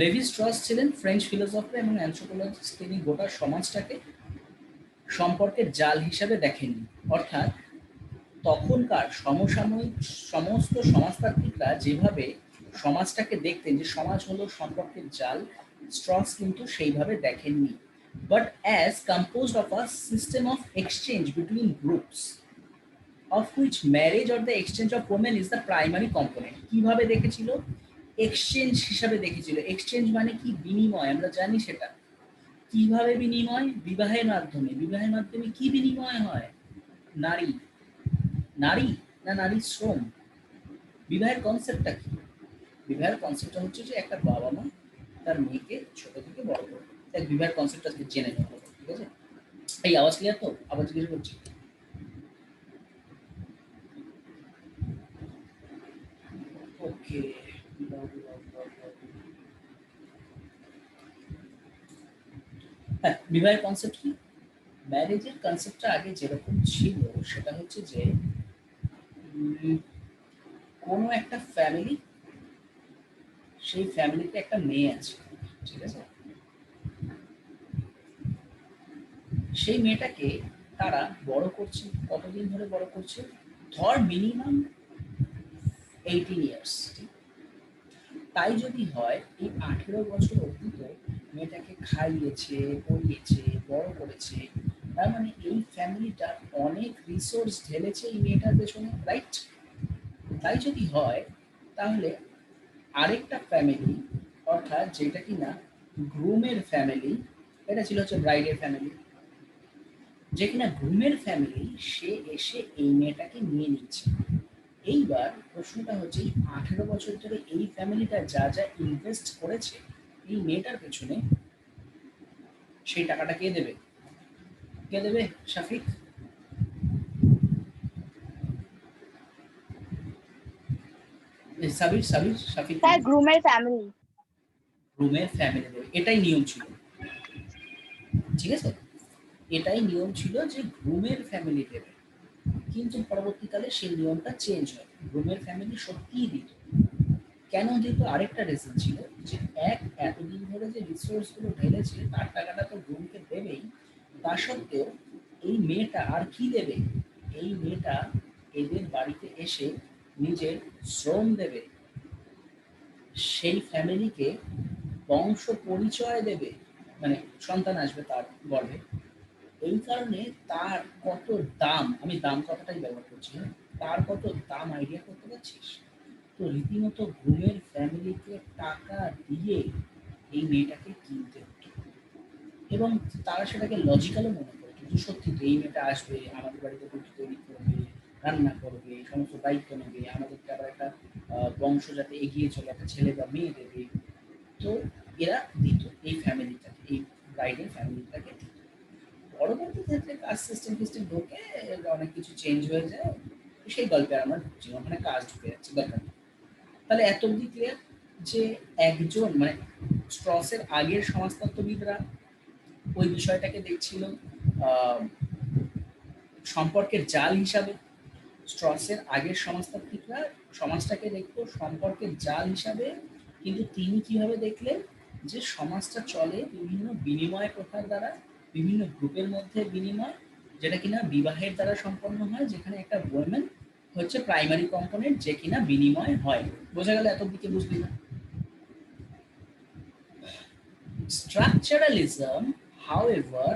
Levy Strauss ছিলেন French philosopher এবং অ্যানথ্রোপোলজিস্ট। তিনি গোটা সমাজটাকে সম্পর্কের জাল হিসাবে দেখেননি। অর্থাৎ তখনকার সমসাময়িক সমস্ত সমাজতাত্ত্বিকরা যেভাবে সমাজটাকে দেখতেন যে সমাজ হলো সম্পর্কের জাল, স্ট্রস কিন্তু সেইভাবে দেখেননি, but as composed of a system of exchange between groups of which marriage or the exchange of women is the primary component। কিভাবে দেখেছিল? এক্সচেঞ্জ হিসাবে দেখেছিল। এক্সচেঞ্জ মানে কি? বিনিময়। আমরা জানি সেটা। কিভাবে বিনিময়? বিবাহের মাধ্যমে। বিবাহের মাধ্যমে কি বিনিময় হয়? নারী। নারী না নারী শ্রম? বিবাহের কনসেপ্টটা কি? বিবাহের কনসেপ্টটা হচ্ছে যে একটা বাবা মা তার মেয়েকে ছোট থেকে বড় করবে। তাই বিবাহের কনসেপ্টটা জেনে নেবো, ঠিক আছে? এই আওয়াজ ক্লিয়ার তো? আবার জিজ্ঞেস করছি। ওকে। হ্যাঁ, বিবাহের কনসেপ্ট কি? ম্যারেজের কনসেপ্টটা আগে যেরকম ছিল সেটা হচ্ছে যে কোনো একটা ফ্যামিলি, সেই ফ্যামিলিতে একটা মেয়ে আছে, ঠিক আছে? সেই মেয়েটাকে তারা বড় করছে। কতদিন ধরে বড় করছে? ধর মিনিমাম 18 ইয়ার্স। তাই যদি হয় এই 18 বছর অবধি তো মেয়েটাকে খাইয়েছে, পড়িয়েছে, বড় করেছে। তার মানে এই ফ্যামিলিটা অনেক রিসোর্স ঢেলেছে এই মেয়েটার পেছনে, রাইট? তাই যদি হয় তাহলে আরেকটা ফ্যামিলি, অর্থাৎ যেটা কিনা গ্রুমের ফ্যামিলি, এটা ছিল হচ্ছে ব্রাইডের ফ্যামিলি, যে কিনা গ্রুমের ফ্যামিলি, সে এসে এই মেয়েটাকে নিয়ে নিচ্ছে। এইবার প্রশ্নটা হচ্ছে 18 বছর ধরে এই ফ্যামিলিটা যা যা ইনভেস্ট করেছে এই মেয়েটার পেছনে, সেই টাকাটা কে দেবে? কে দেবে? শাফিক? সাবির, সাবির, শাফিক? স্যার গ্রুমের ফ্যামিলি। গ্রুমের ফ্যামিলি দেবে, এটাই নিয়ম ছিল, ঠিক আছে? এটাই নিয়ম ছিল যে গ্রুমের ফ্যামিলি দেবে। কিন্তু পরবর্তীকালে সেই নিয়মটা চেঞ্জ হয়, গ্রুমের ফ্যামিলি সত্যিই দিত। কেন দিত? আরেকটা রিজন ছিল যে এতদিন ধরে যে রিসোর্সগুলো ঢেলেছে তার টাকাটা তো গ্রুমকে দেবেই, তা সত্ত্বেও এই মেয়েটা আর কি দেবে? এই মেয়েটা এদের বাড়িতে এসে নিজের শ্রম দেবে, সেই ফ্যামিলিকে বংশ পরিচয় দেবে, মানে সন্তান আসবে তার গর্ভে। এই কারণে তার কত দাম, আমি দাম কথাটাই ব্যবহার করছি, তার কত দাম আইডিয়া করতে পারছিস? তো রীতিমতো গ্রুমের ফ্যামিলিকে টাকা দিয়ে এই মেয়েটাকে কিনতে হতো, এবং তারা সেটাকে লজিক্যালও মনে করে। কিন্তু সত্যি তো এই মেয়েটা আসবে, আমাদের বাড়িতে রুটি তৈরি করবে, রান্না করবে, সমস্ত দায়িত্ব নেবে, আমাদেরকে আবার একটা বংশ যাতে এগিয়ে চলে একটা ছেলে বা মেয়ে দেবে। তো এরা দিত এই ফ্যামিলিটাকে, এই ব্রাইডের ফ্যামিলিটাকে দিত। পরবর্তী ক্ষেত্রে কাস্ট সিস্টেম টিস্টেম ঢোকে, অনেক কিছু চেঞ্জ হয়ে যায়, সেই গল্পে আমরা ঢুকছি, ওখানে কাজ ঢুকে যাচ্ছে, দরকার নেই। তাহলে এত অব্দি ক্লিয়ার যে একজন মানে স্ট্রসের আগের সমাজতত্ত্ববিদরা ওই বিষয়টাকে দেখছিল সম্পর্কের জাল হিসাবে, স্ট্রসের আগের সমাজতাত্ত্বিকরা সমাজটাকে দেখতো সম্পর্কের জাল হিসাবে। কিন্তু তিনি কিভাবে দেখলেন? যে সমাজটা চলে বিভিন্ন বিনিময় প্রথার দ্বারা, বিভিন্ন গ্রুপের মধ্যে বিনিময়, যেটা কিনা বিবাহের দ্বারা সম্পন্ন হয়, যেখানে একটা ওমেন হচ্ছে প্রাইমারি কম্পোনেন্ট, যে কিনা বিনিময় হয়। বোঝা গেল? এত দিকে বুঝলি না? Structuralism, however,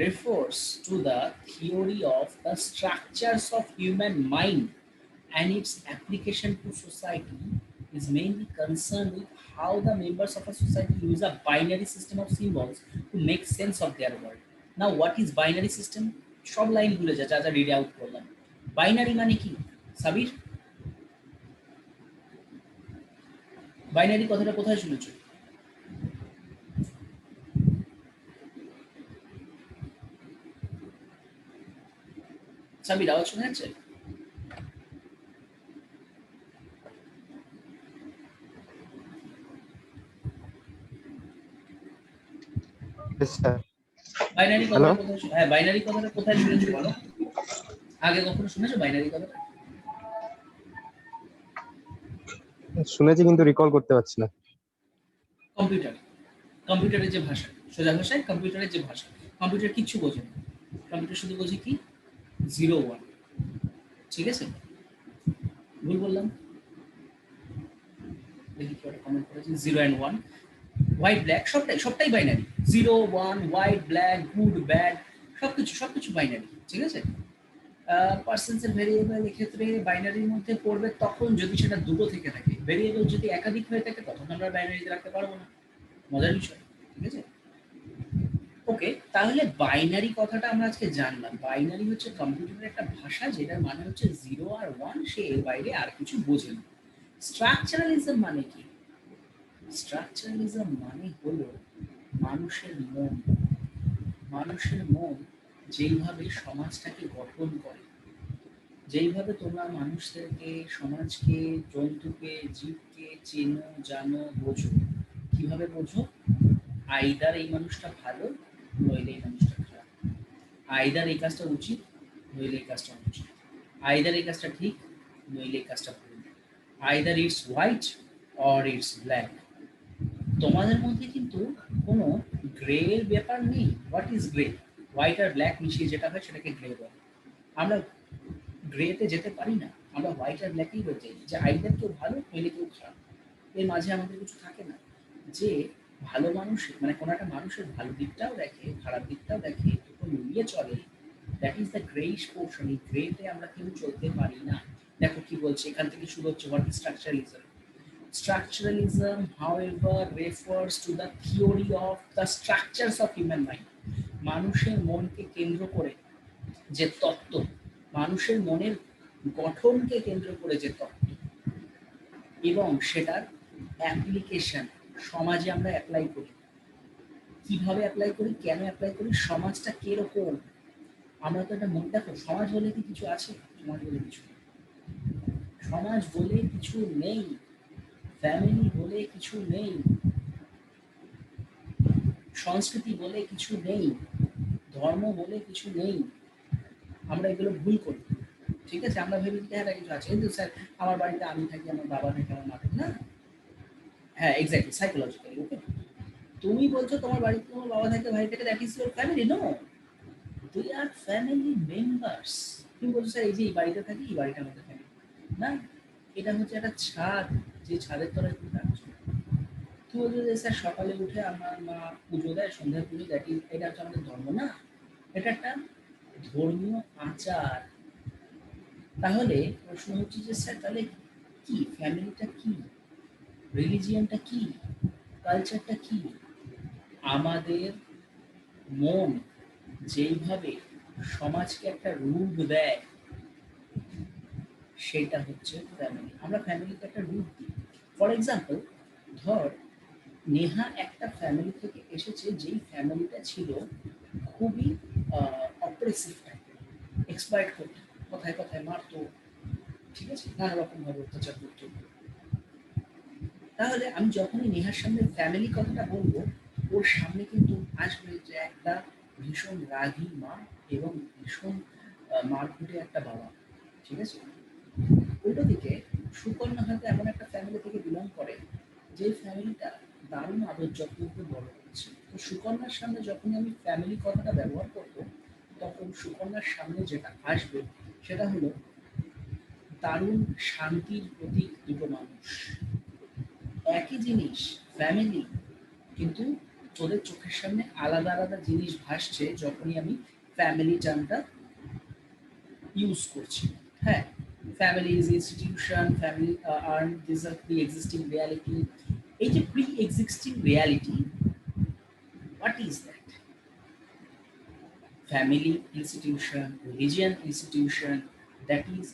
refers to the theory of the structures of human mind, and its application to society is mainly concerned with how the members of a society use a binary system of symbols to make sense of their world. Now, what is binary system? সব line ভুলে যা, যা যা read out করলাম। Binary মানে কি Sabir? Binary কথাটা কোথায় শুনেছো? সাবির আওয়াজ শোনা যাচ্ছে? বাইনারি কথাটা কোথায়? হ্যাঁ, বাইনারি কথাটা কোথায় শুনেছো বলো? আগে কখনো শুনেছো বাইনারি কথাটা? শুনেছি কিন্তু রিকল করতে পারছি না। কম্পিউটার, কম্পিউটারের যে ভাষা, সোজা ভাষায় কম্পিউটারের যে ভাষা, কম্পিউটার কিচ্ছু বোঝে না। কম্পিউটার শুধু বোঝে কি, 0 1। ঠিক আছে, ভুল বললাম? দেখি কি একটা কমেন্ট করেছে, 0 and 1, হোয়াইট ব্ল্যাক, সবটাই সবটাই binary, 0 1, white black, good bad, সবকিছু সবকিছু বাইনারি। ঠিক আছে, পার্সেন্সের ভেরিয়েবল এক্ষেত্রে বাইনারির মধ্যে পড়বে তখন যদি সেটা দুটো থেকে থাকে। ভেরিয়েবল যদি একাধিক হয়ে থাকে তখন আমরা বাইনারিতে রাখতে পারবো না। মজার বিষয়। ঠিক আছে, ওকে, তাহলে বাইনারি কথাটা আমরা আজকে জানলাম। বাইনারি হচ্ছে কম্পিউটারের একটা ভাষা যেটার মানে হচ্ছে 0 আর 1, সে এর বাইরে আর কিছু বোঝে না। স্ট্রাকচারালিজম মানে কি? স্ট্রাকচারালিজম মানে হলো মানুষের মন। মানুষের মন যেইভাবে সমাজটাকে গঠন করে, যেইভাবে তোমরা মানুষদেরকে, সমাজকে, জন্তুকে, জীবকে চেনো, জানো, বোঝো। কিভাবে বোঝো? আইদার এই মানুষটা ভালো, নইলে এই মানুষটা খারাপ। আইদার এই কাজটা উচিত, নইলে এই কাজটা অনুচিত। আইদার এই কাজটা ঠিক, নইলে এই কাজটা ভুল। Either it's white or it's black. তোমাদের মধ্যে কিন্তু কোনো গ্রে এর ব্যাপার নেই। What is grey? হোয়াইট আর ব্ল্যাক মিশিয়ে যেটা হয় সেটাকে গ্রে বলে। আমরা গ্রেতে যেতে পারি না, আমরা হোয়াইট আর ব্ল্যাকেই হয়ে যাই, যে আইদার কেউ ভালো নইলে কেউ খারাপ। এর মাঝে আমাদের কিছু থাকে না। যে ভালো মানুষ, মানে কোনো একটা মানুষের ভালো দিকটাও দেখে, খারাপ দিকটাও দেখে, দুটো মিলিয়ে চলে, that is the greyish portion. এই গ্রেতে আমরা কেউ চলতে পারি না। দেখো কি বলছে এখান থেকে শুরু হচ্ছে, what is structuralism? Structuralism, however, refers to the theory of the structures of human mind. মানুষের মনকে কেন্দ্র করে যে তত্ত্ব, মানুষের মনের গঠনকে কেন্দ্র করে যে তত্ত্ব, এবং সেটার অ্যাপ্লিকেশন সমাজে আমরা অ্যাপ্লাই করি। কিভাবে অ্যাপ্লাই করি, কেন অ্যাপ্লাই করি, সমাজটা কিরকম। আমরা তো একটা মন, দেখো সমাজ বলে কি কিছু আছে? সমাজ বলে কিছু নেই। সমাজ বলে কিছু নেই, ফ্যামিলি বলে কিছু নেই, সংস্কৃতি বলে কিছু নেই, ধর্ম বলে কিছু নেই। আমরা এগুলো ভুল করি। ঠিক আছে, আমরা ভেবে যে হ্যাঁ কিছু আছে, কিন্তু স্যার আমার বাড়িতে আমি থাকি, আমার বাবা থাকে, আমার মা থাকে না। হ্যাঁ এক্স্যাক্টলি, সাইকোলজিক্যালি। ওকে, তুমি বলছো তোমার বাড়িতে তোমার বাবা থাকে, ভাই থাকে, that is your family. No, they are family members. তুমি বলছো স্যার এই যে এই বাড়িতে থাকি, এই বাড়িটার মধ্যে থাকি না, এটা হচ্ছে একটা ছাদ, যে ছাদের তলায় তুমি থাকছো। তুমি বলছো যে স্যার সকালে উঠে আমার মা পুজো দেয়, সন্ধ্যায় পুজো দেয়, এটা হচ্ছে আমাদের ধর্ম না, এটা একটা ধর্মীয় আচার। তাহলে প্রশ্ন হচ্ছে যে স্যার তাহলে কি ফ্যামিলিটা, কি রিলিজিয়নটা, কি কালচারটা, কি? আমাদের মন যেইভাবে সমাজকে একটা রূপ দেয়, সেটা হচ্ছে ফ্যামিলি। আমরা ফ্যামিলিকে একটা রূপ দিই। ফর এক্সাম্পল, ধর নেহা একটা ফ্যামিলি থেকে এসেছে, যেই ফ্যামিলিটা ছিল খুবই অপ্রেসিভ টাইপের, এক্সপায়ার্ড করতো, কথায় কথায় মারতো, ঠিক আছে, নানা রকম ভাবে অত্যাচার করতো। তাহলে আমি যখনই নেহার সামনে ফ্যামিলি কথাটা বলবো, ওর সামনে কিন্তু আসবে যে একটা ভীষণ রাগী মা এবং ভীষণ মারকুটে একটা বাবা। ঠিক আছে, উল্টো দিকে সুকন্যা হয়তো এমন একটা ফ্যামিলি থেকে বিলং করে, যে ফ্যামিলিটা দারুণ আদর যত্ন করে বড় করেছে। তো সুকন্যার সামনে যখনই আমি ফ্যামিলি কথাটা ব্যবহার করবো, তখন সুকন্যার সামনে যেটা আসবে সেটা হলো দারুণ শান্তির প্রতীক দুটো মানুষ। একই জিনিস ফ্যামিলি, কিন্তু তোদের চোখের সামনে আলাদা আলাদা জিনিস ভাসছে যখনই আমি ফ্যামিলি টার্মটা ইউজ করছি। হ্যাঁ, family is institution, family are this are pre existing reality. এই যে pre existing reality, what is that? Family institution, religion institution, that is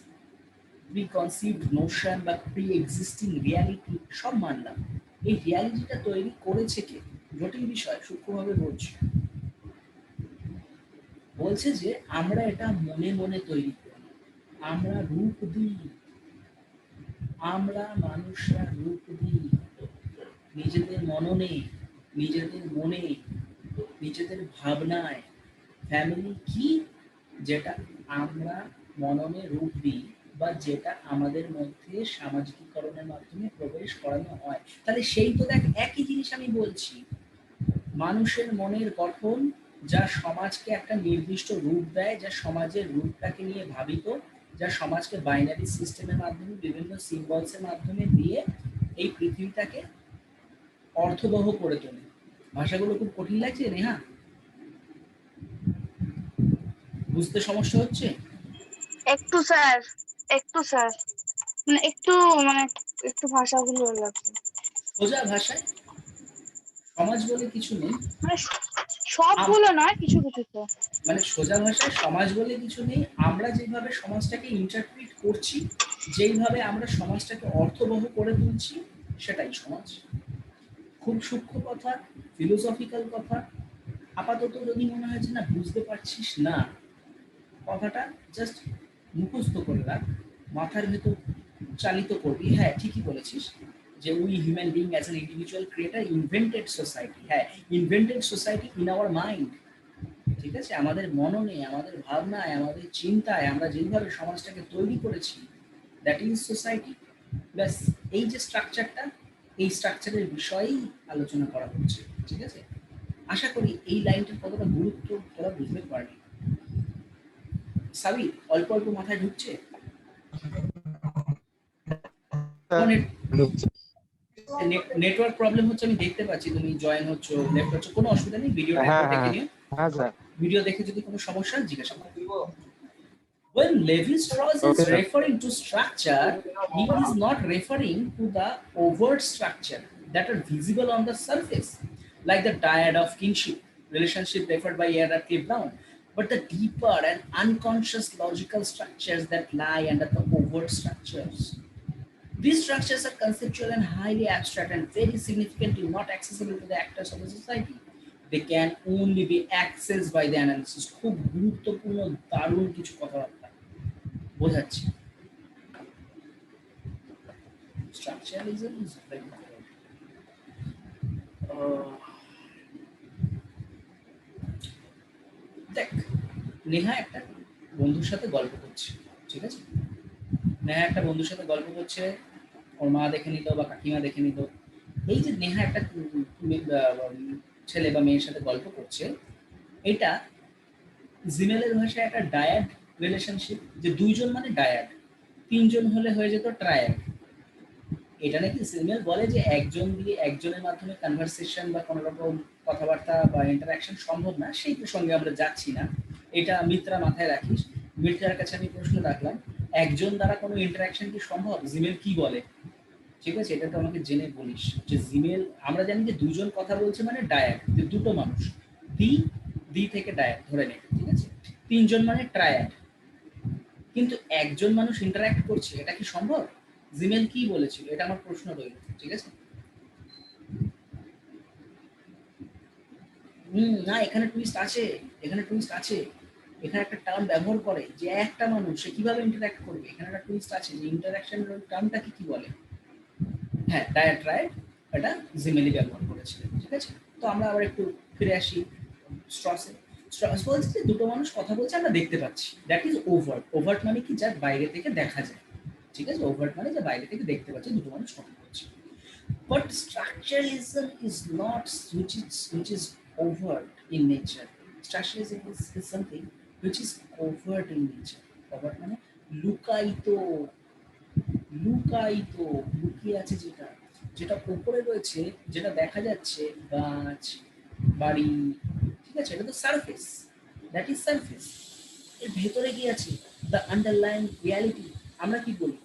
preconceived notion বা প্রি এক্সিস্টিং রিয়ালিটি, সব মানলাম। এই রিয়ালিটিটা তৈরি করেছে কে? জটিল বিষয়, সূক্ষ্মভাবে বলছি। বলছে যে আমরা এটা মনে মনে তৈরি করি, আমরা রূপ দিই, আমরা মানুষরা রূপ দিই নিজেদের মননে, নিজেদের মনে, নিজেদের ভাবনায়। ফ্যামিলি কি? যেটা আমরা মননে রূপ দিই, বা যেটা আমাদের মধ্যে সামাজিকীকরণের মাধ্যমে প্রবেশ করানো হয়। তাহলে সেই তো দেখ একই জিনিস জিনিস আমি বলছি, মানুষের মনের গঠন যা সমাজকে একটা নির্দিষ্ট রূপ দেয়, যা সমাজের রূপটাকে নিয়ে ভাবিত, যা সমাজকে বাইনারি সিস্টেমের মাধ্যমে বিভিন্ন সিম্বলসের মাধ্যমে দিয়ে এই পৃথিবীটাকে অর্থবহ করে তোলে। ভাষাগুলো খুব কঠিন লাগছে নেহা? বুঝতে সমস্যা হচ্ছে? একটু স্যার, একটু স্যার, মানে একটু মানে একটু ভাষাগুলো লাগছে। সোজা ভাষায় সমাজ বলে কিছু নেই, মানে সবগুলো নয়, কিছু কিছু তো। মানে সোজা ভাষায় সমাজ বলে কিছু নেই। আমরা যেভাবে সমাজটাকে ইন্টারপ্রিট করছি, যেইভাবে আমরা সমাজটাকে অর্থবহ করে তুলছি, সেটাই সমাজ। খুব সূক্ষ্ম কথা, ফিলোসফিক্যাল কথা। আপাতত যদি মনে হয় যে না বুঝতে পারছিস না, কথাটা জাস্ট মুখস্থ করে রাখ, মাথার ভেতর চালিত করবি। হ্যাঁ ঠিকই বলেছিস যে we human being as an individual creator invented society. হ্যাঁ, invented society in our mind. ঠিক আছে, আমাদের মননে, আমাদের ভাবনায়, আমাদের চিন্তায় আমরা যেভাবে সমাজটাকে তৈরি করেছি, দ্যাট ইজ সোসাইটি। ব্যাস, এই যে স্ট্রাকচারটা, এই স্ট্রাকচারের বিষয়েই আলোচনা করা হচ্ছে। ঠিক আছে, আশা করি এই লাইনটার কতটা গুরুত্ব তোরা বুঝতে পারবি। সাবি, অল্প অল্প মাথায় ঢুকছে? নেটওয়ার্ক প্রবলেম হচ্ছে, আমি দেখতে পাচ্ছি তুমি জয়েন হচ্ছ, লেফট হচ্ছ, কোনো অসুবিধা নেই। ভিডিওটা একবার দেখে নিও। হ্যাঁ স্যার। ভিডিও দেখে যদি কোনো সমস্যা জিজ্ঞাসা করো। When Levi-Strauss is Okay. referring to structure, he is not referring to the overt structure that are visible on the surface, like the dyad of kinship relationship referred by E.R.R. Brown, but the deeper and unconscious logical structures that lie under the overt structures. These structures are conceptual and highly abstract and very significantly not accessible to the actors of the society. They can only be accessed by the analysis. খুব গুরুত্বপূর্ণ দারুণ কিছু কথাবার্তা বোঝাচ্ছি। Structuralism is very important. দেখ, নেহা একটা বন্ধুর সাথে গল্প করছে, ঠিক আছে? নেহা একটা বন্ধুর সাথে গল্প করছে, ওর মা দেখে নিত বা কাকিমা দেখে নিত। এই যে নেহা একটা ছেলে বা মেয়ের সাথে গল্প করছে, এটা জিমেলের ভাষায় একটা ডায়াড রিলেশনশিপ, যে দুইজন মানে ডায়াড, তিনজন হলে হয়ে যেত ট্রায়াড। এটা নাকি জিমেল বলে যে একজন দিয়ে একজনের মাধ্যমে কনভারসেশন বা কোনো রকম কথাবার্তা বা ইন্টারাকশন সম্ভব না। সেই প্রসঙ্গে আমরা যাচ্ছি না, এটা মিত্রা মাথায় রাখিস। মিত্রার কাছে আমি প্রশ্ন রাখলাম, একজন দ্বারা কোনো ইন্টারাকশন কি সম্ভব? জিমেল কি বলে? ঠিক আছে, এটা তো আমাকে জেনে বলিস যে জিমেল, আমরা জানি যে দুজন কথা বলছে মানে ডায়াড, যে দুটো মানুষ, দি দি থেকে ডায়াড ধরে নে, ঠিক আছে? তিনজন মানে ট্রায়াড, কিন্তু একজন মানুষ ইন্টারঅ্যাক্ট করছে, এটা কি সম্ভব? জিমেল কি বলেছিল? এটা আমার প্রশ্ন রইল, ঠিক আছে? না, এখানে টুইস্ট আছে, এখানে টুইস্ট আছে। এখানে একটা টার্ম ব্যবহার করে যে একটা মানুষ সে কিভাবে ইন্টারঅ্যাক্ট করবে, এখানে একটা টুইস্ট আছে যে ইন্টারঅ্যাকশনের টার্মটাকে কি বলে। হ্যাঁ, ডায়াট্রাইড, এটা জিমেলি ব্যবহার করেছিলেন, ঠিক আছে? তো আমরা আবার একটু ফিরে আসি স্ট্রসে। স্ট্রস বলছে যে দুটো মানুষ কথা বলছে, আমরা দেখতে পাচ্ছি, দ্যাট ইজ ওভার্ট। ওভার্ট মানে কি? যা বাইরে থেকে দেখা যায়, ঠিক আছে? ওভার্ট মানে যা বাইরে থেকে দেখতে পাচ্ছি দুটো মানুষ কথা বলছে। But structuralism is not which is overt in nature. Structuralism is something which is covert in nature. Covert মানে লুকায়িত, লুকায়িত, লুকিয়ে আছে যেটা, যেটা উপরে রয়েছে, যেটা দেখা যাচ্ছে, গাছ, বাড়ি, ঠিক আছে? এটা তো সারফেস, দ্যাট ইজ সারফেস। এর ভেতরে কি আছে? The underline reality. আমরা কি বলি,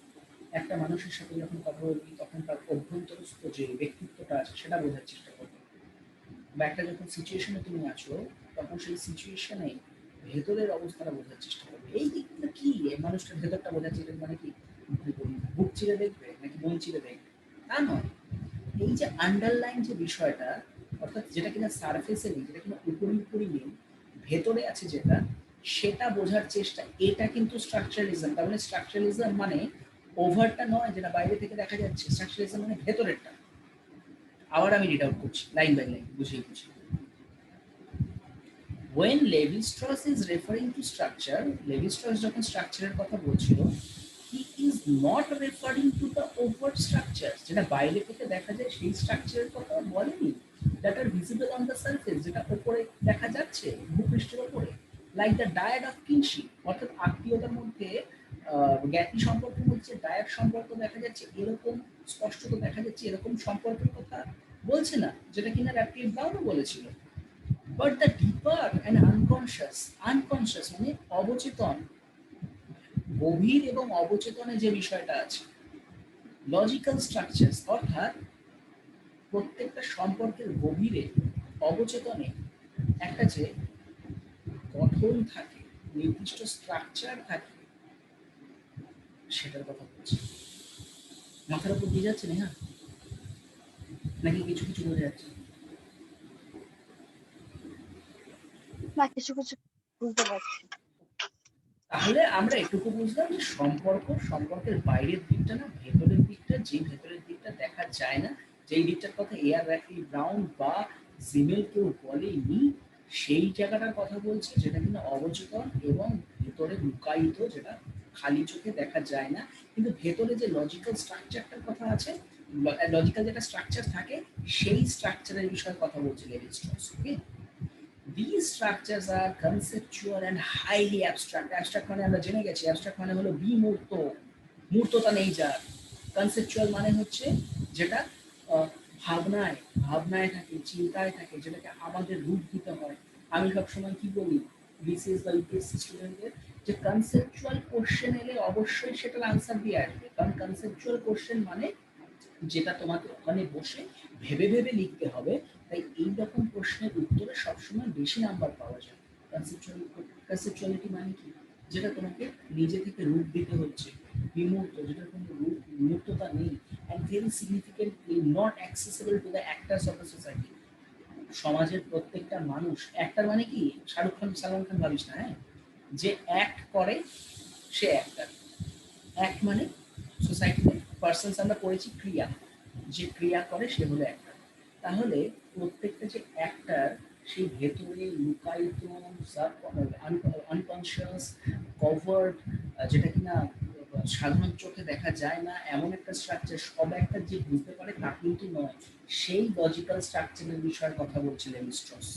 একটা মানুষের সাথে যখন কথা বলবি তখন তার অভ্যন্তরস্থ যে ব্যক্তিত্বটা আছে সেটা বোঝার চেষ্টা করবে। বা একটা যখন সিচুয়েশনে তুমি আছো, তখন সেই সিচুয়েশনে ভেতরের অবস্থাটা বোঝার চেষ্টা করবে। এই দিকটা কি, এই মানুষটার ভেতরটা বোঝার চেষ্টা মানে কি, বুক চিরে দেখবে নাকি মন চিরে দেখবে? তা নয়। এই যে আন্ডারলাইন যে বিষয়টা, অর্থাৎ যেটা কিনা সারফেসে নেই, যেটা কিনা উপরি নেই, ভেতরে আছে যেটা, সেটা বোঝার চেষ্টা, এটা কিন্তু স্ট্রাকচারালিজম। তার মানে স্ট্রাকচারালিজম মানে ওভারটা নয় যেটা বাইরে থেকে দেখা যাচ্ছে, স্ট্রাকচারালিজম মানে ভেতরেরটা। আবার আমি রিড আউট করছি লাইন বাই লাইন, বুঝিয়ে বুঝিয়ে। When Levi-Strauss is referring to structure, Levi-Strauss যখন স্ট্রাকচারের কথা বলছিল, he is not referring to the over structure, যেটা বাইরে থেকে দেখা যায় সেই স্ট্রাকচারের কথা বলেনি, that are visible on the surface, যেটা উপরে দেখা যাচ্ছে ভূপৃষ্ঠের উপরে, like the dyad of kinship, অর্থাৎ আত্মীয়তার মধ্যে জ্ঞাতি সম্পর্কের মধ্যে ডায়াড সম্পর্ক দেখা যাচ্ছে, এরকম স্পষ্টত দেখা যাচ্ছে এরকম সম্পর্কের কথা বলছে না, যেটা কিনা র্যাপটিভ ব্রাউনও বলেছিল। But the deeper and unconscious, unconscious মানে অবচেতন, গভীর এবং অবচেতনে যে বিষয়টা আছে, লজিক্যাল স্ট্রাকচারস, অর্থাৎ প্রত্যেকটা সম্পর্কের গভীরে অবচেতনে একটা যে গঠন থাকে, নির্দিষ্ট স্ট্রাকচার থাকে, সেটার কথা বলছি। মাথার উপর দিয়ে যাচ্ছে না, নাকি কিছু কিছু বোঝা যাচ্ছে? না, কিছু কিছু বুঝতে পারছি। তাহলে আমরা এটুকু বুঝলাম যে সম্পর্কের বাইরের দিকটা না, ভেতরের দিকটা, যে ভেতরের দিকটা দেখা যায় না, যেই দিকটার কথা এয়ার র্যাফি ব্রাউন বা জিমেল কেউ বলেনি, সেই জায়গাটার কথা বলছে, যেটা কিনা অবচেতন এবং ভেতরে লুকায়িত, যেটা খালি চোখে দেখা যায় না, কিন্তু ভেতরে যে লজিক্যাল স্ট্রাকচারটার কথা আছে, লজিক্যাল যেটা স্ট্রাকচার থাকে, সেই স্ট্রাকচারের বিষয়ে কথা বলছে Levy Strauss. Okay, these structures are conceptual and highly abstract. Abstract মানে আমরা জেনে গেছি, abstract মানে হলো বিমূর্ত, মূর্ততা নেই যার। কনসেপচুয়াল মানে হচ্ছে যেটা ভাবনায় ভাবনায় থাকে, চিন্তায় থাকে, যেটাকে আমাদের রূপ দিতে হয়। আমি সবসময় কি বলি বিসিএস বা ইউপিএসসি স্টুডেন্টদের, যে কনসেপচুয়াল কোশ্চেন এলে অবশ্যই সেটার আনসার দিয়ে আসবে, কারণ কনসেপচুয়াল কোশ্চেন মানে যেটা তোমাকে ওখানে বসে ভেবে ভেবে লিখতে হবে। তাই এই রকম প্রশ্নের উত্তরে সবসময় বেশি নাম্বার পাওয়া যায়। কনসেপচুয়ালিটি মানে কি, যেটা তোমাকে নিজে থেকে রূপ দিতে হচ্ছে, বিমূর্ত, যেটা কোনো রূপ মূর্ততা নেই, and very significantly not accessible to the actors of the society. সমাজের প্রত্যেকটা মানুষ, অ্যাক্টার মানে কি শাহরুখ খান সালমান খান ভাবিস না, হ্যাঁ, যে অ্যাক্ট করে সে অ্যাক্টার। অ্যাক্ট মানে সোসাইটিতে পার্সনস আমরা পড়েছি ক্রিয়া, যে ক্রিয়া করে সে হলো অ্যাক্টার। তাহলে প্রত্যেকটা যে অ্যাক্টার, সেই ভেতরে লুকায়িত, আনকনশিয়াস, কভার্ড, যেটা কিনা সাধারণ চোখে দেখা যায় না, এমন একটা স্ট্রাকচার সব একটা যে বুঝতে পারে তা কিন্তু নয়, সেই লজিক্যাল স্ট্রাকচারের বিষয়ে কথা বলছিলেন Strauss.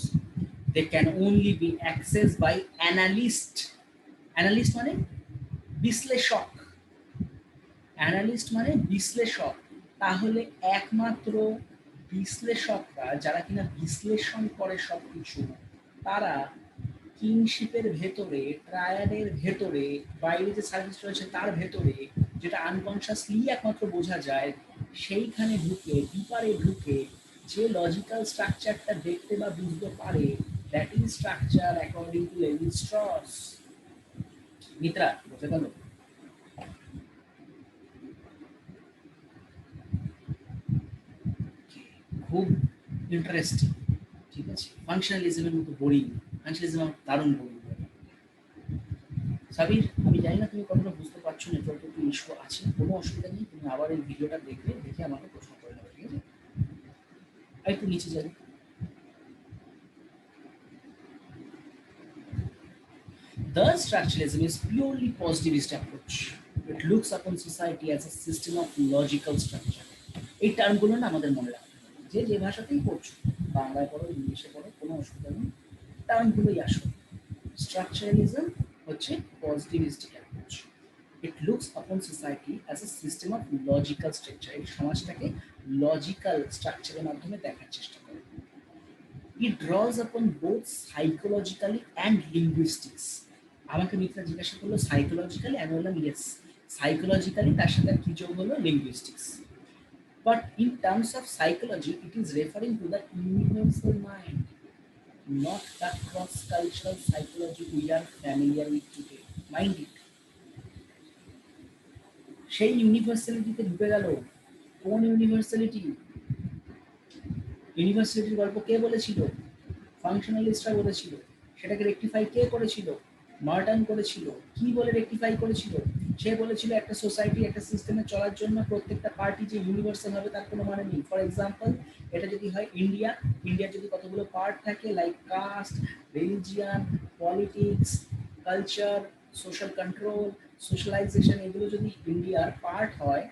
They can only be access by analyst. Analyst মানে বিশ্লেষক, অ্যানালিস্ট মানে বিশ্লেষক। তাহলে একমাত্র বিশ্লেষকরা, যারা কিনা বিশ্লেষণ করে সবকিছু, তারা কিংশিপের ভেতরে, ট্রায়াডের ভেতরে, বাইরে যে সার্ভিস রয়েছে তার ভেতরে, যেটা আনকনশিয়াসলি একমাত্র বোঝা যায়, সেইখানে ঢুকে, ডিপারে ঢুকে যে লজিক্যাল স্ট্রাকচারটা দেখতে বা বুঝতে পারে, that is structure according to Levy Strauss. Mitra, বোঝা গেল? খুব ইন্টারেস্টিং, ঠিক আছে। ফাংশনালিজমের মতো বোরিং, ফাংশনালিজম আমার দারুণ বোরিং। সাবির, আমি জানি না তুমি কতটা বুঝতে পারছো, নেটওয়ার্কে একটু ইস্যু আছে, কোনো অসুবিধা নেই, তুমি আবার এই ভিডিওটা দেখবে, দেখে আমাকে প্রশ্ন করে নেবে, ঠিক আছে? আর একটু নিচে যাবে। The structuralism is purely positivist approach. It looks upon society as a system of logical structure. এই টার্মগুলো না আমাদের মনে রাখতে হবে, যে যে ভাষাতেই পড়ছো, বাংলায় পড়ো, ইংলিশে পড়ো, কোনো অসুবিধা নেই, টার্মগুলোই আসবে। স্ট্রাকচারালিজম হচ্ছে পজিটিভিস্টিক অ্যাপ্রোচ। ইট লুকস আপন society as a system of logical structure. এই সমাজটাকে লজিক্যাল স্ট্রাকচারের মাধ্যমে দেখার চেষ্টা করে। ইট ড্রজ আপন বোথ সাইকোলজিক্যালি অ্যান্ড লিঙ্গুইস্টিক্স। আমাকে মিত্রা জিজ্ঞাসা করলো সাইকোলজিক্যালি, আমি বললাম ইয়েস, সাইকোলজিক্যালি, তার সাথে আর কি যোগ হলো, linguistics. But in terms of psychology it is referring to the universal mind, not the cross-cultural psychology we are familiar with today. Mind it. সেই ইউনিভার্সালিটিতে ঢুকে গেল। কোন ইউনিভার্সালিটি? ইউনিভার্সালিটির গল্প কে বলেছিল? ফাংশনালিস্টরা বলেছিল। সেটাকে রেকটিফাই কে করেছিল? মার্টন করেছিল। কি বলে রেকটিফাই করেছিল? সে বলেছিল একটা সোসাইটি, একটা সিস্টেমে চলার জন্য প্রত্যেকটা পার্টি যে ইউনিভার্সাল হবে তার কোনো মানে নেই। ফর এক্সাম্পল, এটা যদি হয় ইন্ডিয়া, ইন্ডিয়ার যদি কতগুলো পার্ট থাকে, like caste, religion, politics, culture, social control, socialization এগুলো যদি ইন্ডিয়ার পার্ট হয়,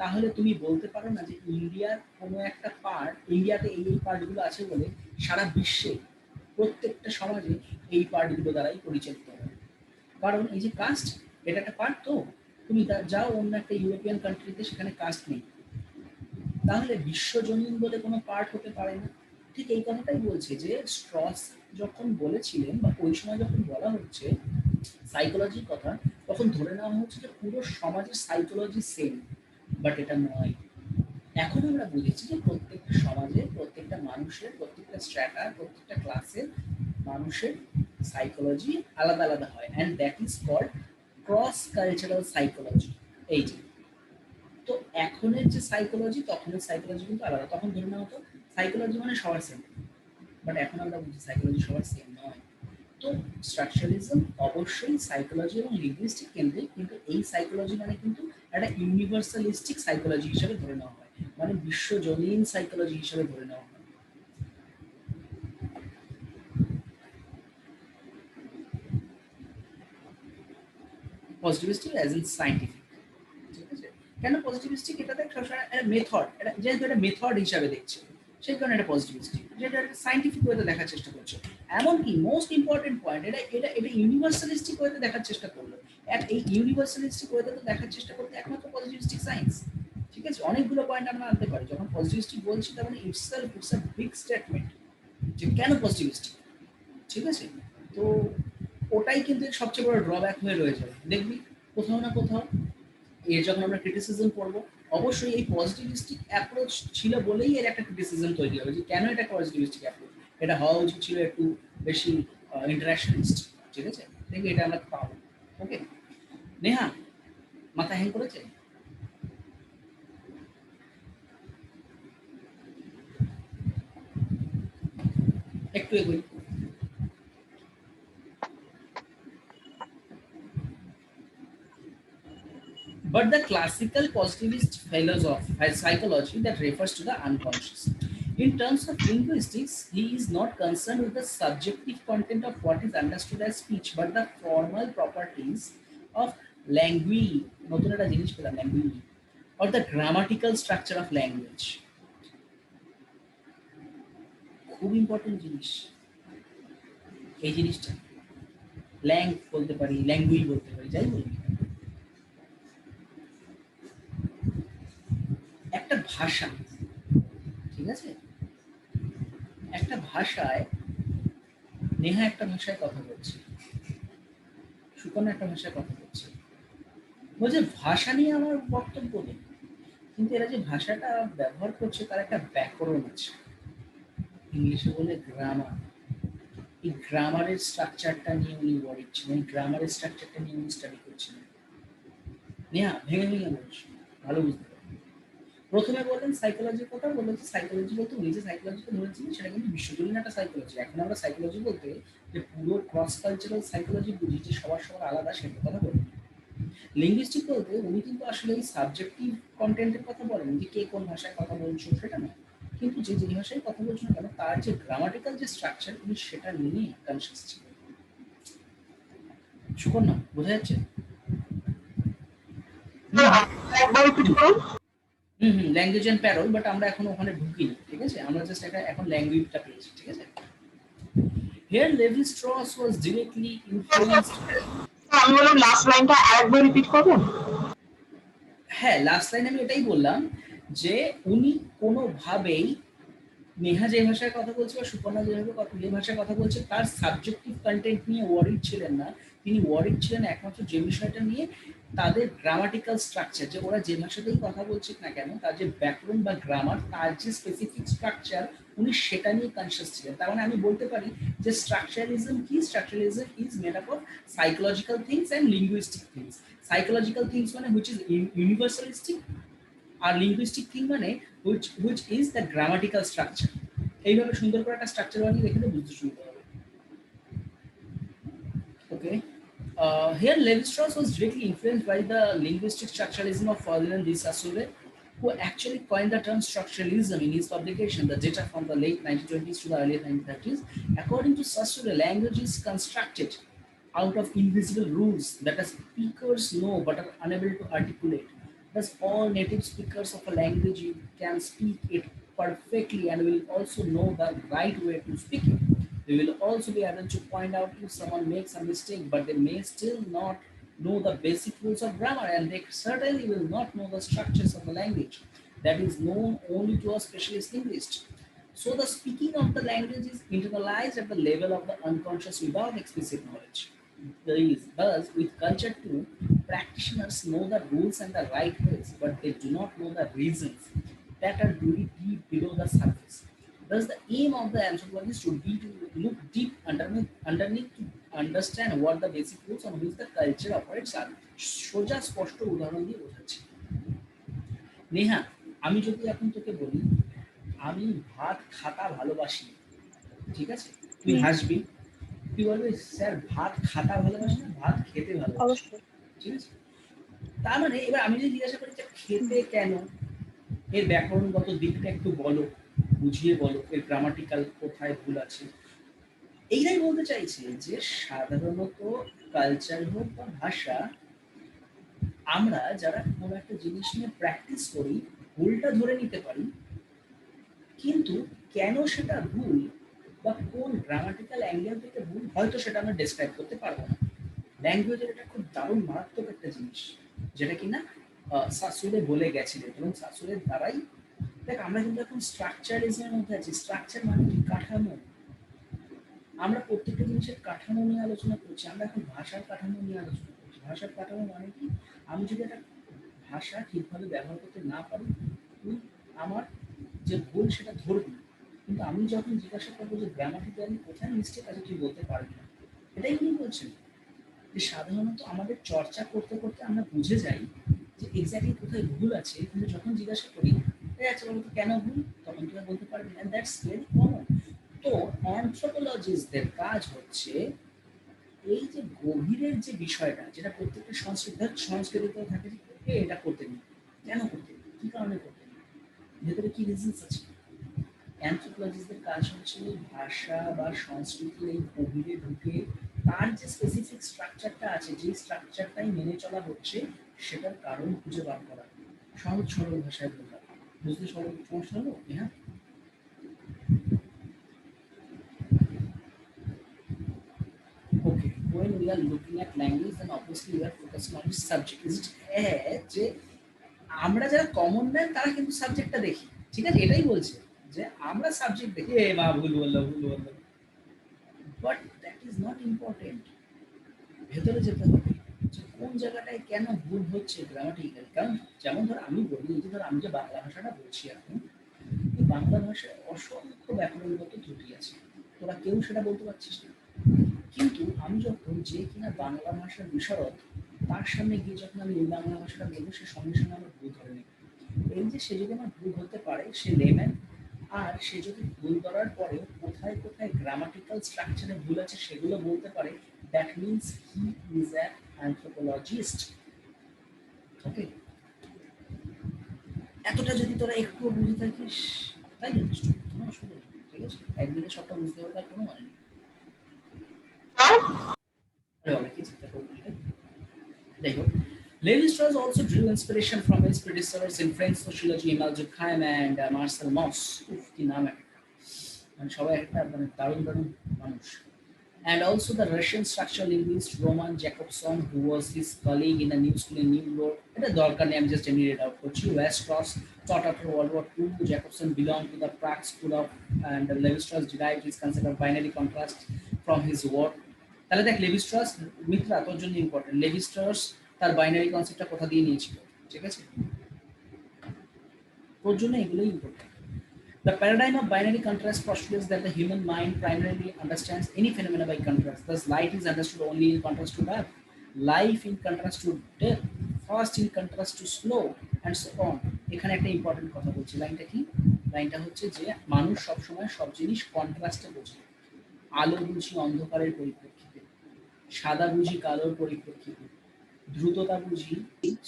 তাহলে তুমি বলতে পারো না যে ইন্ডিয়ার কোনো একটা পার্ট, ইন্ডিয়াতে এই পার্টগুলো আছে বলে সারা বিশ্বে প্রত্যেকটা সমাজে এই পার্টগুলো দ্বারাই পরিচালিত হয়। কারণ এই যে কাস্ট, এটা একটা পার্ট। তো তুমি যাও অন্য একটা ইউরোপিয়ান কান্ট্রিতে, সেখানে কাস্ট নেই, তাহলে বিশ্বজনীন বলে কোনো পার্ট হতে পারে না। ঠিক এই কথাটাই বলছে যে স্ট্রস যখন বলেছিলেন বা ওই সময় যখন বলা হচ্ছে সাইকোলজির কথা, তখন ধরে নেওয়া হচ্ছে যে পুরো সমাজের সাইকোলজি সেম, বাট এটা নয়। এখন আমরা বুঝেছি যে প্রত্যেকটা সমাজের, প্রত্যেকটা মানুষের, প্রত্যেকটা স্ট্র্যাটা, প্রত্যেকটা ক্লাসের মানুষের সাইকোলজি আলাদা আলাদা হয়, and that is called cross cultural psychology. এই যে, তো এখনের যে সাইকোলজি, তখনের সাইকোলজি কিন্তু আলাদা। তখন ধরে নেওয়া হতো সাইকোলজি মানে সবার সেম, বাট এখন আমরা বুঝি সাইকোলজি সবার সেম নয়। তো স্ট্রাকচারালিজম অবশ্যই সাইকোলজি এবং লিঙ্গুইস্টিক কেন্দ্রিক, কিন্তু এই সাইকোলজি মানে কিন্তু একটা ইউনিভার্সালিস্টিক সাইকোলজি হিসেবে ধরে নেওয়া হয়, মানে বিশ্বজনীন সাইকোলজি হিসেবে ধরে নেওয়া হয়। পজিটিভিস্টিক অ্যাজ ইন সায়েন্টিফিক, ঠিক আছে? কেন পজিটিভিস্টিক? এটাতে সবসময় একটা মেথড, এটা যেহেতু একটা মেথড হিসাবে দেখছে, সেই কারণে এটা পজিটিভিস্টিক, যেটা সায়েন্টিফিক ওয়েতে দেখার চেষ্টা করছে। এমনকি মোস্ট ইম্পর্টেন্ট পয়েন্ট, এটা এটা এটা ইউনিভার্সালিস্টিক ওয়েতে দেখার চেষ্টা করলো। এই ইউনিভার্সালিস্টিক ওয়েতে তো দেখার চেষ্টা করতে একমাত্র পজিটিভিস্টিক সায়েন্স, ঠিক আছে? অনেকগুলো পয়েন্ট আমরা আনতে পারি। যখন পজিটিভিস্টিক বলছি, তার মানে ইটস আ বিগ স্টেটমেন্ট যে কেন পজিটিভিস্টিক, ঠিক আছে? তো ওটাই কিন্তু এর সবচেয়ে বড় ড্রব্যাক হয়ে রয়ে যাবে, দেখবি কোথাও না কোথাও। এর যখন আমরা ক্রিটিসিজম করবো, অবশ্যই এই পজিটিভিস্টিক অ্যাপ্রোচ ছিল বলেই এর একটা ক্রিটিসিজম তৈরি হবে যে কেন এটা পজিটিভিস্টিক অ্যাপ্রোচ। এটা হওয়া উচিত ছিল একটু বেশি ইন্টারাকশনিস্ট, ঠিক আছে? দেখবি এটা আমরা পাবো। ওকে নেহা, মাথা হ্যাং করেছে? একটু এগোই। But the classical positivist philosophy psychology that refers to the unconscious. In terms of linguistics, he is not concerned with the subjective content of what is understood as speech, but the formal properties of language, নতুন একটা জিনিস পেলাম, language, or the grammatical structure of language. খুব important জিনিস এই জিনিসটা। ল্যাং বলতে পারি, ল্যাঙ্গুয়েজ বলতে পারি, যাই বলবি, একটা ভাষা, ঠিক আছে? একটা ভাষায়, নেহা একটা ভাষায় কথা বলছে, সুকন্যা একটা ভাষায় কথা বলছে, বলছে ভাষা নিয়ে আমার বক্তব্য নেই, কিন্তু এরা যে ভাষাটা ব্যবহার করছে তার একটা ব্যাকরণ আছে, ইংলিশে বলে গ্রামার। এই গ্রামারের স্ট্রাকচারটা নিয়ে উনি ওয়ারিড ছিলেন, গ্রামারের স্ট্রাকচারটা নিয়ে উনি স্টাডি করছিলেন। নেহা ভেঙে ভেঙে বলছি, ভালো বুঝতে পারবেন। প্রথমে বললেন সাইকোলজির কথা, বললেন যে সাইকোলজি বলতে উনি যে সাইকোলজিকে ধরেছিলেন সেটা কিন্তু বিশ্বজনীন একটা সাইকোলজি। এখন আমরা সাইকোলজি বলতে যে পুরো ক্রস কালচারাল সাইকোলজি বুঝি, যে সবার সবার আলাদা, সেটার কথা বলি। লিঙ্গুইস্টিক বলতে উনি কিন্তু আসলে এই সাবজেক্টিভ কন্টেন্টের কথা বলেন, যে কে কোন ভাষায় কথা বলছো সেটা না, কিন্তু যে যে ভাষায় কথা বলছো না কেন তার যে গ্রামাটিক্যাল যে স্ট্রাকচার, উনি সেটা নিয়েই কনসিয়াস ছিলেন। সুকন্যা বোঝা যাচ্ছে? হুম হুম, ল্যাঙ্গুয়েজ এন্ড প্যারল, বাট আমরা এখন ওখানে ঢুকিনি, ঠিক আছে? আমরা জাস্ট একটা এখন ল্যাঙ্গুয়েজটা পেয়েছি, ঠিক আছে? Here Levi-Strauss was directly influenced. আমি বললাম লাস্ট লাইনটা আরেকবার রিপিট করবেন? হ্যাঁ, লাস্ট লাইন আমি এটাই বললাম যে উনি কোনোভাবেই নেহা যে ভাষায় কথা বলছে বা সুপর্ণা যে ভাষায় কথা বলছে তার সাবজেক্টিভ কন্টেন্ট নিয়ে ওয়ারিড ছিলেন না। তিনি ওয়ারিড ছিলেন একমাত্র যে বিষয়টা নিয়ে, তাদের গ্রামাটিক্যাল স্ট্রাকচার, যে ওরা যে ভাষাতেই কথা বলছে না কেন তার যে ব্যাকরণ বা গ্রামার, তার যে স্পেসিফিক স্ট্রাকচার, উনি সেটা নিয়ে কনসিয়াস ছিলেন। তার মানে আমি বলতে পারি যে স্ট্রাকচারালিজম কি? Structuralism is made up of psychological things and linguistic things. Psychological things মানে হুইচ ইজ ইউনিভার্সালিস্টিক, আর লিঙ্গুইস্টিক থিং মানে which is the grammatical structure. এইভাবে সুন্দর করে একটা স্ট্রাকচার বানিয়ে রেখে বুঝতে সুবিধা হবে। ওকে, here Levi-Strauss was directly influenced by the linguistic structuralism of Ferdinand de Saussure, who actually coined the term structuralism in his publication, The Data from the late 1920s to the early 1930s. According to Saussure, language is constructed out of invisible rules that the speakers know but are unable to articulate. Thus, all native speakers of a language can speak it perfectly and will also know the right way to speak it. They will also be able to point out if someone makes a mistake, but they may still not know the basic rules of grammar, and they certainly will not know the structures of the language that is known only to a specialist linguist. So the speaking of the language is internalized at the level of the unconscious without explicit knowledge. Thus, with culture too, practitioners know the rules and the right ways, but they do not know the reasons that are really deep below the surface. Thus, the aim of the anthropologist would be to look deep underneath to understand what the basic rules on which the culture operates are. সোজা স্পষ্ট উদাহরণ দিয়ে বোঝাচ্ছি। নেহা, আমি যদি এখন তোকে বলি আমি ভাত খাতা ভালোবাসি, ঠিক আছে? তুই হুম, হাসবি, তুই বলবি স্যার ভাত খাতা ভালোবাসি না ভাত খেতে ভালোবাসি, অবশ্যই। ঠিক আছে? তার মানে এবার আমি যদি জিজ্ঞাসা করি যে হুম, খেতে কেন, এর ব্যাকরণগত দিকটা একটু বলো, বুঝিয়ে বলো, এর গ্রামাটিক্যাল কোথায় ভুল আছে। এইটাই বলতে চাইছি যে সাধারণত কালচার হোক বা ভাষা, আমরা যারা কোনো একটা জিনিস নিয়ে প্র্যাকটিস করি ভুলটা ধরে নিতে পারি, কিন্তু কেন সেটা ভুল বা কোন গ্রামাটিক্যাল অ্যাঙ্গেল থেকে ভুল হয়তো সেটা আমরা ডেসক্রাইব করতে পারবো না। ল্যাঙ্গুয়েজের এটা খুব দারুণ মারাত্মক একটা জিনিস, যেটা কিনা শাশুড়ে বলে গেছিলেন এবং শাশুড়ের দ্বারাই। দেখ আমরা কিন্তু এখন স্ট্রাকচারিজমের মধ্যে আছি। স্ট্রাকচার মানে কি? কাঠামো। আমরা প্রত্যেকটা জিনিসের কাঠামো নিয়ে আলোচনা করছি। আমরা এখন ভাষার কাঠামো নিয়ে আলোচনা করছি। ভাষার কাঠামো মানে কি? আমি যদি একটা ভাষা ঠিকভাবে ব্যবহার করতে না পারি, তুই আমার যে ভুল সেটা ধরবি, কিন্তু আমি যখন জিজ্ঞাসা করবো যে গ্রামাটিক্যালি কোথায় মিস্টেক আছে তুই বলতে পারবি না। এটাই উনি বলছেন যে সাধারণত আমাদের চর্চা করতে করতে আমরা বুঝে যাই যে এক্স্যাক্টলি কোথায় ভুল আছে, কিন্তু যখন জিজ্ঞাসা করি আচ্ছা বলতো কেন ভুল, তখন তুই আর বলতে পারবি না। That's very common. তো অ্যানথ্রোপোলজিস্টদের কাজ হচ্ছে এই যে গভীরের যে বিষয়টা, যেটা প্রত্যেকটা সংস্কৃতিতে থাকে যে এটা করতে নেই, কেন করতে নেই, কি কারণে করতে নেই, ভেতরে কি রিজনস আছে। অ্যানথ্রোপোলজিস্টদের কাজ হচ্ছে ভাষা বা সংস্কৃতির এই গভীরে ঢুকে তার যে স্পেসিফিক স্ট্রাকচারটা আছে, যে স্ট্রাকচারটাই মেনে চলা হচ্ছে, সেটার কারণ খুঁজে বার করা। সহজ সরল ভাষায় বললাম, বুঝতে সরল সমস্যা হলো? হ্যাঁ। Okay, when we are looking at language, then obviously we are focusing on the subject. Is it যে আমরা যারা কমন ম্যান তারা কিন্তু সাবজেক্টটা দেখি, ঠিক আছে? এটাই বলছে যে আমরা সাবজেক্ট দেখি, এ মা ভুল বললাম ভুল বললাম, but that is not important. ভেতরে যেতে হবে যে কোন জায়গাটায় কেন ভুল হচ্ছে গ্রামাটিক্যাল। কারণ যেমন ধর আমি বলি, এই যে ধর আমি যে বাংলা ভাষাটা বলছি এখন, এই বাংলা ভাষায় অসংখ্য ব্যাকরণগত ত্রুটি আছে, তোরা কেউ সেটা বলতে পারছিস না। কিন্তু আমি যখন যে কিনা বাংলা ভাষার বিশারদ, তার সামনে গিয়ে যখন আমি এই বাংলা ভাষাটা বলবো, সে সঙ্গে সঙ্গে আমার ভুল ধরে নেবে। এই যে সে যদি আমার ভুল হতে পারে, সে লেম্যান, আর সে যদি ভুল করার পরেও কোথায় কোথায় গ্রামাটিক্যাল স্ট্রাকচারে ভুল আছে সেগুলো বলতে পারে, that means he is an anthropologist. Okay, এতটা যদি তোরা একটু বুঝে থাকিস তাই যথেষ্ট, কোনো অসুবিধা নেই, ঠিক আছে? একদিনে সবটা বুঝতে হবে তার কোনো মানে নেই। আরে বাবা, কি চিন্তা করবি এটা? যাই হোক, Levi-Strauss also drew inspiration from his predecessors in French sociology, Emile Durkheim and Marcel Mauss. উফ, কি নাম একটা! মানে সবাই একটা মানে দারুণ দারুণ মানুষ। And also the Russian structural linguist Roman Jakobson, who was his colleague in the New School in New York. এটা দরকার নেই, আমি just read it out করছি। Levi-Strauss taught after World War II. Jacobson belonged to the Prague School of, and Levi-Strauss derived his concept of binary contrast from his work. তাহলে দেখ Levy-Strauss, Mitra তোর জন্য important, Levy-Strauss তার binary কনসেপ্টটা কোথা দিয়ে নিয়েছিল, ঠিক আছে? তোর জন্য এগুলোই important. The paradigm of binary contrast postulates that the human mind primarily understands any phenomena by contrast. Thus, light is understood only in contrast to dark, life in contrast to death, fast in contrast to slow, and so on. এখানে একটা important কথা বলছি। লাইনটা কি? লাইনটা হচ্ছে যে মানুষ সবসময় সব জিনিস কন্ট্রাস্টে বোঝে। আলো বুঝি অন্ধকারের পরিপ্রেক্ষিতে, সাদা বুঝি কালোর পরিপ্রেক্ষিতে, দ্রুততা বুঝি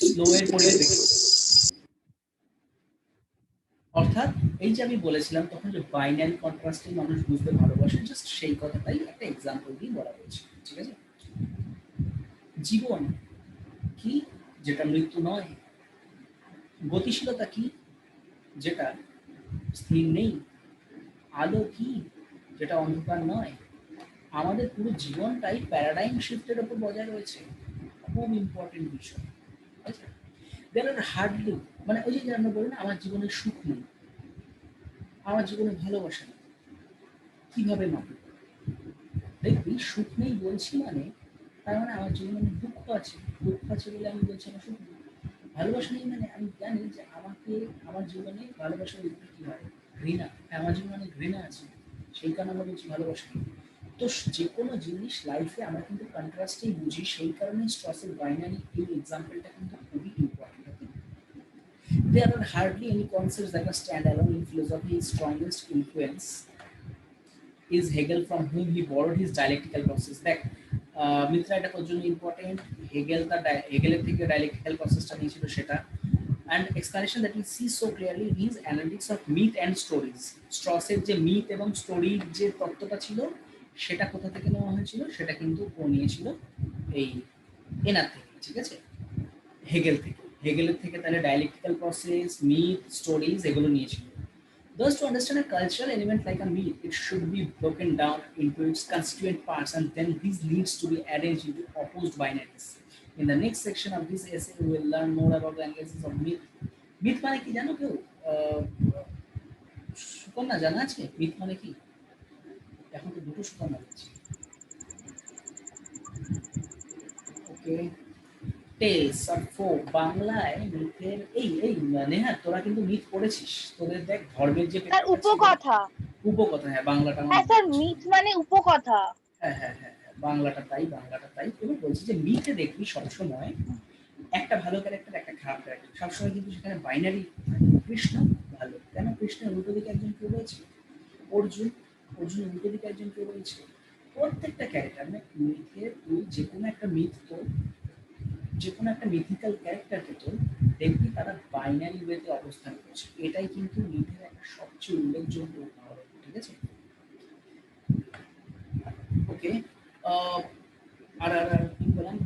স্লো এর পরিপ্রেক্ষিতে। অর্থাৎ এই যে আমি বলেছিলাম তখন যে বাইনারি কন্ট্রাস্টে মানুষ বুঝতে ভালোবাসে, জাস্ট সেই কথাটাই একটা এক্সাম্পল দিয়ে বলা হয়েছে, ঠিক আছে? জীবন কি, যেটা মৃত্যু নয়? গতিশীলতা কি, যেটা স্থির নেই? আলো কি, যেটা অন্ধকার নয়? আমাদের পুরো জীবনটাই প্যারাডাইম শিফটের উপর বজায় রয়েছে। খুব ইম্পর্টেন্ট বিষয়। আচ্ছা, দেয়ার আর হার্ডলি, মানে ওই যে আমরা বলি না আমার জীবনে সুখ নেই, আমার জীবনে ভালোবাসা নেই, কিভাবে মাপে? দেখবি সুখ নেই বলছি মানে তার মানে আমার জীবনে অনেক দুঃখ আছে, দুঃখ আছে বলে আমি বলছি আমার সুখ নেই। ভালোবাসা নেই মানে আমি জানি যে আমাকে, আমার জীবনে ভালোবাসার উত্তর কি হয়? ঘৃণা। হ্যাঁ, আমার জীবনে অনেক ঘৃণা আছে, সেই কারণে আমরা বলছি ভালোবাসা নেই। তো যে কোনো জিনিস লাইফে আমরা কিন্তু কন্ট্রাস্টেই বুঝি, সেই কারণে স্ট্রসের বাইনারি এই এক্সাম্পলটা কিন্তু খুবই important. There are hardly any concepts that are standalone in philosophy. His strongest influence is Hegel, from whom he borrowed his dialectical process. দেখ মিত্রা এটা তোর জন্য ইম্পর্টেন্ট। হেগেলের থেকে ডায়ালেক্টিক্যাল প্রসেসটা নিয়েছিল সেটা, and explanation that we see so clearly in his analytics of myth and stories. স্ট্রসের যে myth এবং স্টোরির যে তত্ত্বটা ছিল সেটা কোথা থেকে নেওয়া হয়েছিল, সেটা কিন্তু ও নিয়েছিল এই এনার থেকে, ঠিক আছে, হেগেল থেকে। হেগেলের থেকে তাহলে ডায়ালেক্টিক্যাল প্রসেস, মিথ, স্টোরিজ এগুলো নিয়েছিল। Thus, to understand a cultural element like a meal, it should be broken down into its constituent parts, and then these needs to be arranged into opposed binaries. In the next section of this essay, we will learn more about the analysis of myth. Myth মানে কি জানো কেউ? সুকন্যা জানা আছে myth মানে কি? এখন তো দুটো সুকন্যা আছে। ওকে, টেলস অর ফোক, বাংলায় মিথের এই এই নেহা তোরা কিন্তু মিথ পড়েছিস, তোদের দেখ ধর্মের যে স্যার পেপারটা ছিল, উপকথা। উপকথা, হ্যাঁ বাংলাটা আমার হ্যাঁ মনে স্যার, পড়ছে। মিথ মানে উপকথা। হ্যাঁ হ্যাঁ হ্যাঁ হ্যাঁ, বাংলাটা তাই, বাংলাটা তাই। তুমি বলছি যে মিথে দেখবি সবসময় একটা ভালো ক্যারেক্টার, একটা খারাপ ক্যারেক্টার, সবসময় কিন্তু সেখানে বাইনারি। কৃষ্ণ ভালো, কেন কৃষ্ণের উল্টো দিকে একজন কেউ রয়েছে? অর্জুন, অর্জুনের উল্টো দিকে একজন কেউ রয়েছে। প্রত্যেকটা ক্যারেক্টার মানে মিথের, তুই যে কোনো একটা মিথ তো, যে কোনো একটা মিথিক্যাল ক্যারেক্টারকে তো দেখবি তারা বাইনারি ওয়েতে অবস্থান করছে। এটাই কিন্তু মিথের একটা সবচেয়ে উল্লেখযোগ্য উদাহরণ, ঠিক আছে? ওকে,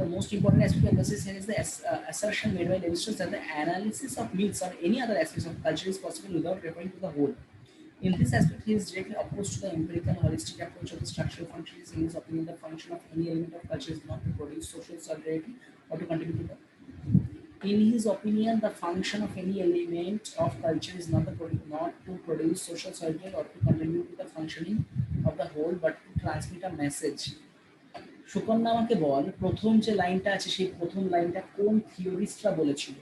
the most important aspect of this is the assertion made by Levi-Strauss that the analysis of myths or any other aspects of culture is possible without referring to the whole. In this aspect, he is directly opposed to the empirical holistic approach of the structural functions. In his opinion, the function of any element of culture is not to produce social solidarity or to contribute to the. In his opinion, the function of any element of culture is not to produce social solidarity or to contribute to the functioning of the whole, but to transmit a message. Sukanya আমাকে বল, প্রথম যে লাইনটা আছে সেই প্রথম লাইনটা কোন থিওরিস্টরা বলেছিল?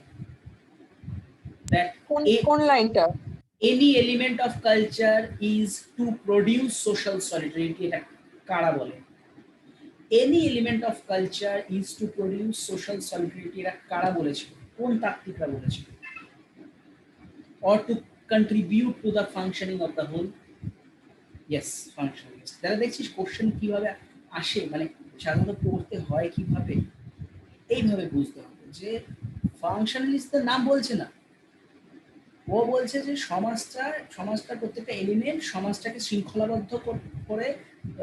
দ্যাট কোন লাইনটা? any element of culture is to produce social solidarity, এটা কারা বলে? any element of culture is to produce social solidarity, এটা কারা বলেছিল? কোন তাত্ত্বিকরা বলেছিল? or to contribute to the functioning of the whole. yes, functionalist। তাহলে দেখছিস কোশ্চেন কিভাবে আসে, মানে সাধারণত পড়তে হয় কিভাবে, এইভাবে বুঝতে হবে যে ফাংশনালিস্টদের নাম বলছে না, ও বলছে যে সমাজটা প্রত্যেকটা এলিমেন্ট সমাজটাকে শৃঙ্খলাবদ্ধ করে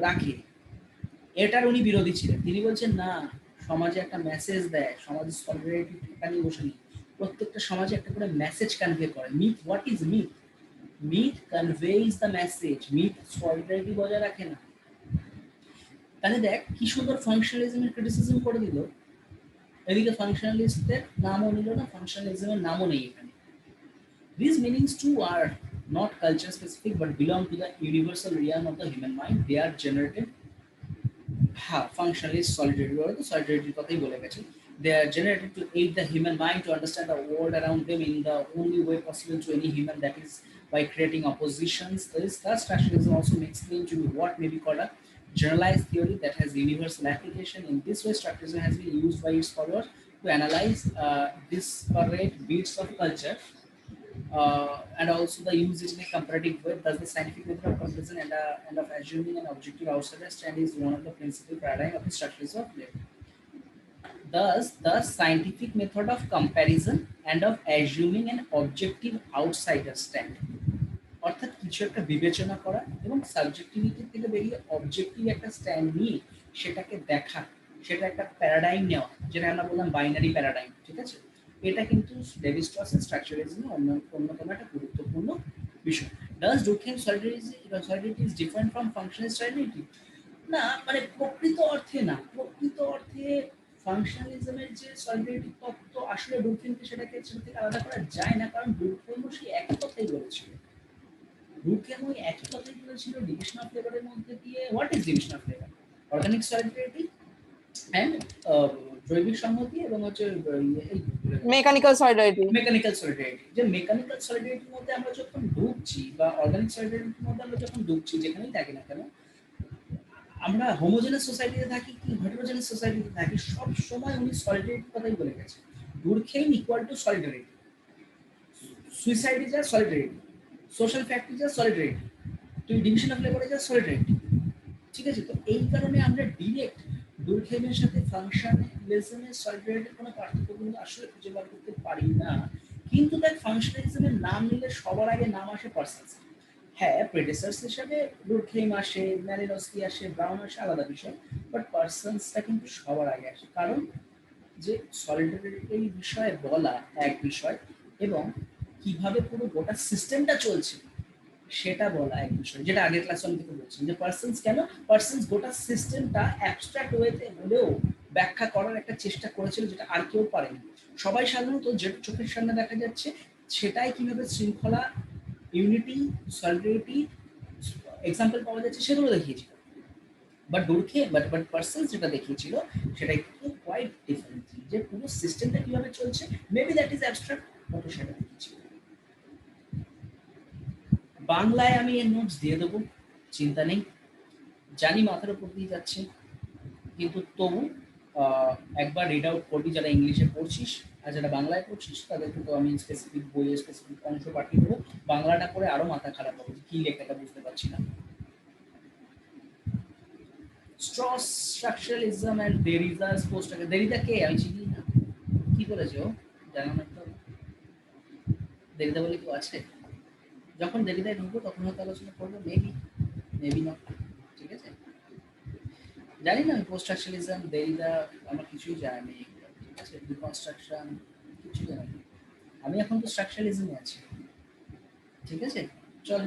রাখে, এটার উনি বিরোধী ছিলেন। তিনি বলছেন না, সমাজে একটা মেসেজ দেয়, সমাজের সলিডারিটি নিয়ে বসে নেই, প্রত্যেকটা সমাজে একটা করে মেসেজ কনভে করে। Myth, what is myth? Myth conveys the message, myth solidarity বজায় রাখে না। তাহলে দেখ কি সুন্দর ফাংশনালিজমের ক্রিটিসিজম করে দিল, এদিকে ফাংশনালিস্টদের নামও নিল না, ফাংশনালিজমের নামও নেই এখানে। These meanings too are not culture specific but belong to the universal realm of the human mind. They are generated, functionalist solidarity or the solidarity কথাই বলে গেছে। They are generated to aid the human mind to understand the world around them in the only way possible to any human, that is by creating oppositions. Thus structuralism also makes claim to be what may be called a generalized theory that has universal application. In this way, structuralism has been used by its followers to analyze disparate bits of culture, and also the use it in a comparative way. Thus, the scientific method of comparison and of assuming an objective outsider stand is one of the principal paradigm of the structuralism of labor. Thus, the scientific method of comparison and of assuming an objective outsider stand, অর্থাৎ কিছু একটা বিবেচনা করা এবং subjectivity থেকে বেরিয়ে objective একটা stand নিয়ে সেটাকে দেখা, সেটা একটা প্যারাডাইম নেওয়া, যেটা আমরা বললাম বাইনারি প্যারাডাইম, ঠিক আছে? এটা কিন্তু লেভি স্ট্রসের স্ট্রাকচারালিজমে অন্যতম একটা গুরুত্বপূর্ণ বিষয়। Does Durkheim solidarity is different from functional solidarity? না, মানে প্রকৃত অর্থে না। প্রকৃত অর্থে ফাংশনালিজমের যে সলিডারিটি তত্ত্ব, আসলে ডুরখেইমকে সেটা থেকে আলাদা করা যায় না, কারণ ডুরখেইমও সেই একই কথাই বলেছিল। ডুরখেইম ওই একই কথাই বলেছিল ডিভিশন অফ লেবারের মধ্যে দিয়ে। What is division of labour? Organic solidarity and জৈবিক সংহতি এবং হচ্ছে মেকানিক্যাল সলিডারিটি। Mechanical solidarity. যে মেকানিক্যাল সলিডারিটির মধ্যে আমরা যখন ঢুকছি বা অর্গানিক সলিডারিটির মধ্যে আমরা যখন ঢুকছি, যেখানেই থাকি না কেন, আমরা হোমোজেনাস সোসাইটিতে থাকি কি হেটেরোজেনাস সোসাইটিতে থাকি, সব সময় উনি সলিডারিটির কথাই বলে গেছে। Durkheim equal to solidarity, suicide is a solidarity, social fact is a solidarity, তুই division of labour is a solidarity. ঠিক আছে? তো এই কারণে আমরা ডিরেক্ট ডুরখেইমের সাথে ফাংশনালিজমের সলিডারিটির কোনো পার্থক্য কিন্তু আসলে খুঁজে বার করতে পারি না। কিন্তু দেখ, ফাংশনালিজমের নাম নিলে সবার আগে নাম আসে পার্সনস। হ্যাঁ, প্রেডিসার্স হিসাবে ডুরখেইম আসে, ম্যালিনস্কি আসে, ব্রাউন আসে, আলাদা বিষয়, বাট পার্সনসটা কিন্তু সবার আগে আসে। কারণ যে সলিডারিটির বিষয়ে বলা এক বিষয়, এবং কিভাবে পুরো গোটা সিস্টেমটা চলছে সেটা বলা এক বিষয়, যেটা আগের ক্লাসে আমি থেকে বলছি যে পার্সনস কেন, পার্সনস গোটা সিস্টেমটা অ্যাবস্ট্রাক্ট ওয়েতে হলেও ব্যাখ্যা করার একটা চেষ্টা করেছিল, যেটা আর কেউ পারেনি। সবাই সাধারণত যে চোখের সামনে দেখা যাচ্ছে সেটাই কিভাবে শৃঙ্খলা, ইউনিটি, সলিডারিটি এক্সাম্পল পাওয়া যাচ্ছে সেগুলো দেখিয়েছিল। বাট ডুরখেইম বাট পার্সনস যেটা দেখিয়েছিল সেটা একটু কোয়াইট ডিফারেন্ট, যে পুরো সিস্টেমটা কিভাবে চলছে, maybe that is abstract, but সেটা দেখিয়েছিল। বাংলায় আমি এর নোটস দিয়ে দেবো, চিন্তা নেই, জানি মাথার উপর দিয়ে যাচ্ছে, কিন্তু তবু একবার রিড আউট করবি যারা ইংলিশে পড়ছিস, আর যারা বাংলায় পড়ছিস তাদেরকে তো আমি স্পেসিফিক বইয়ের স্পেসিফিক অংশ পাঠিয়ে দেবো। বাংলাটা পড়ে আরো মাথা খারাপ হবে, কি লেখাটা বুঝতে পারছি না। Strauss structuralism and Derrida's post, Derrida কে? আমি চিনি না, কি বলেছে ও জানা না তো। দেরিদা বলে কেউ আছে? যখন দেরিদায় ঢুকবো তখন হয়তো আলোচনা করবো, মেবি মেবি নট। ঠিক আছে, জানি না আমি পোস্ট স্ট্রাকচারালিজম, দেরিদা, আমার কিছুই জানা নেই। ঠিক আছে, ডিকনস্ট্রাকশন কিছু জানি না। আমি এখন তো স্ট্রাকচারালিজমে আছি। ঠিক আছে, চল।